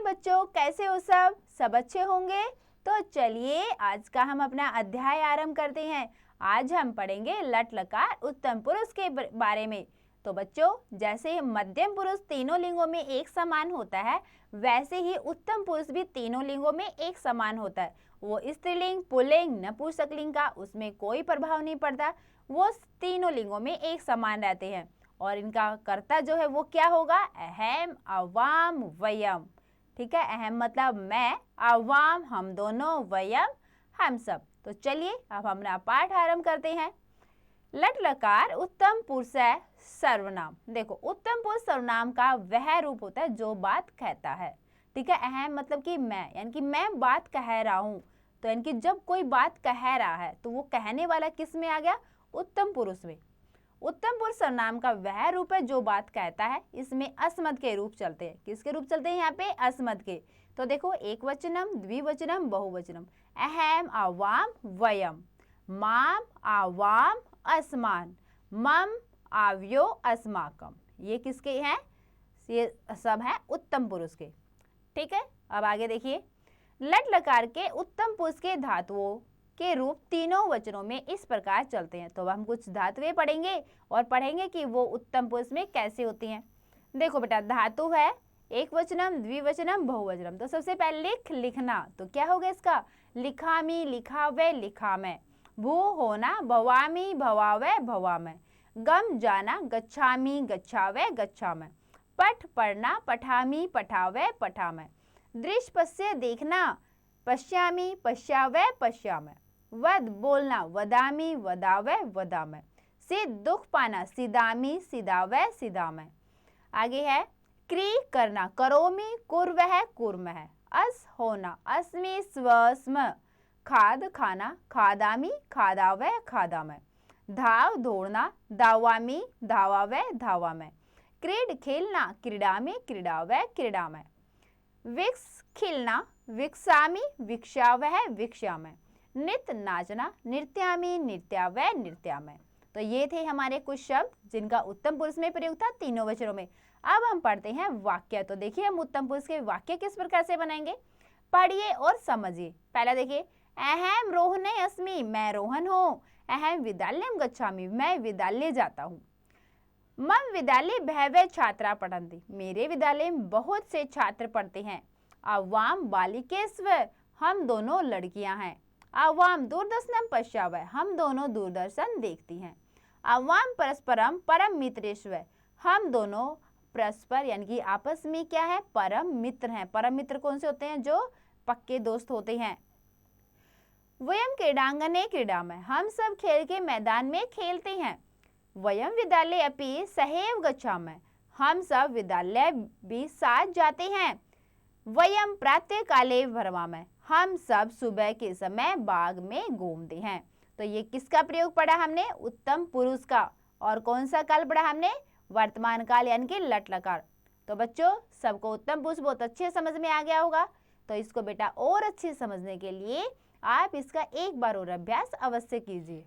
बच्चों, कैसे हो सब? सब अच्छे होंगे। तो चलिए आज का हम अपना अध्याय आरंभ करते हैं। आज हम पढ़ेंगे लट लकार उत्तम पुरुष के बारे में। तो बच्चों, जैसे मध्यम पुरुष तीनों लिंगों में एक समान होता है, वैसे ही उत्तम पुरुष भी तीनों लिंगों में एक समान होता है। वो स्त्रीलिंग, पुल्लिंग, नपुंसकलिंग का उसमें कोई प्रभाव नहीं पड़ता। वो तीनों लिंगों में एक समान रहते हैं और इनका कर्ता जो है वो क्या होगा? अहम, अवाम, वयम। ठीक है, अहम मतलब मैं, अवाम हम दोनों, वयम हम सब। तो चलिए अब हम अपना पाठ आरंभ करते हैं। लट लकार उत्तम पुरुष है सर्वनाम। देखो, उत्तम पुरुष सर्वनाम का वह रूप होता है जो बात कहता है। ठीक है, अहम मतलब कि मैं, यानी कि मैं बात कह रहा हूँ। तो यानी कि जब कोई बात कह रहा है तो वो कहने वाला किस में आ गया? उत्तम पुरुष में। उत्तम पुरुष सर्वनाम का वह रूप है जो बात कहता है। इसमें अस्मद के रूप चलते हैं। किसके रूप चलते हैं यहाँ पे? अस्मद के। तो देखो, एक वचनम, द्विवचनम, बहुवचनम। अहम, आवाम, वयम। माम, आवाम, अस्मान। मम, आव्यो, अस्माकम। ये किसके हैं? ये सब है उत्तम पुरुष के। ठीक है, अब आगे देखिए। लट लकार के उत्तम पुरुष के धातुओं के रूप तीनों वचनों में इस प्रकार चलते हैं। तो अब हम कुछ धातुएं पढ़ेंगे और पढ़ेंगे कि वो उत्तम पुरुष में कैसे होती हैं। देखो बेटा, धातु है एक वचनम, द्विवचनम, बहुवचनम। तो सबसे पहले लिख, लिखना। तो क्या होगा इसका? लिखामी, लिखावे, लिखामे। भू होना, भवामी, भवावे, भवामे। गम जाना, गच्छामी, गच्छावे, गच्छामे। पठ पढ़ना, पठामी, पठावे, पठामे। दृश्य पश्य देखना, पश्यामी, पश्यावे, पश्यामे। वद बोलना, वदामी, वदावे, वदामे। सिद्ध दुख पाना, सिदामी, सिदावे, सिदामे। आगे है क्री करना, करोमी, कुर्वह, कुर्मह। अस होना, अस्मि, स्वस्म। खाद खाना, खादामी, खादावे, खादामे। धाव दौड़ना, दावामी, धावावे, धावामे। क्रीड खेलना, क्रीडामी, क्रीडावे, क्रीडामे। विक्स खिलना, विक्सामी, विक्षावह, विक्षामे। नृत्य नाचना, नृत्यामी, नृत्यावह, नृत्यामे। तो ये थे हमारे कुछ शब्द जिनका उत्तम पुरुष में प्रयोग था तीनों वचनों में। अब हम पढ़ते हैं वाक्य। तो देखिए, हम उत्तम पुरुष के वाक्य किस प्रकार से बनाएंगे, पढ़िए और समझिए। पहला देखिए, अहम रोहने अस्मि, मैं रोहन हूँ। अहम विद्यालयम गच्छामि, मैं विद्यालय जाता हूँ। मम विद्यालय बहवे छात्रा पठन्ति, मेरे विद्यालय में बहुत से छात्र पढ़ते हैं। आवाम बालिकेस्व, हम दोनों लड़कियां हैं। आवाम दूरदर्शनम पश्यावह, हम दोनों दूरदर्शन देखती हैं। आवाम परस्परम परम मित्रेश्व, हम दोनों परस्पर यानी कि आपस में क्या है? परम मित्र हैं। परम मित्र कौन से होते हैं? जो पक्के दोस्त होते हैं। वयम क्रीडांगने क्रीडामः, हम सब खेल के मैदान में खेलते हैं। वयम विद्यालय अपि सहैव गच्छामः, हम सब विद्यालय भी साथ जाते हैं। वयम प्रातःकाले भ्रमामः, हम सब सुबह के समय बाग में घूमते हैं। तो ये किसका प्रयोग पढ़ा हमने? उत्तम पुरुष का। और कौन सा काल पढ़ा हमने? वर्तमान काल यानी कि लट लकार। तो बच्चों, सबको उत्तम पुरुष बहुत अच्छे समझ में आ गया होगा। तो इसको बेटा और अच्छे समझने के लिए आप इसका एक बार और अभ्यास अवश्य कीजिए।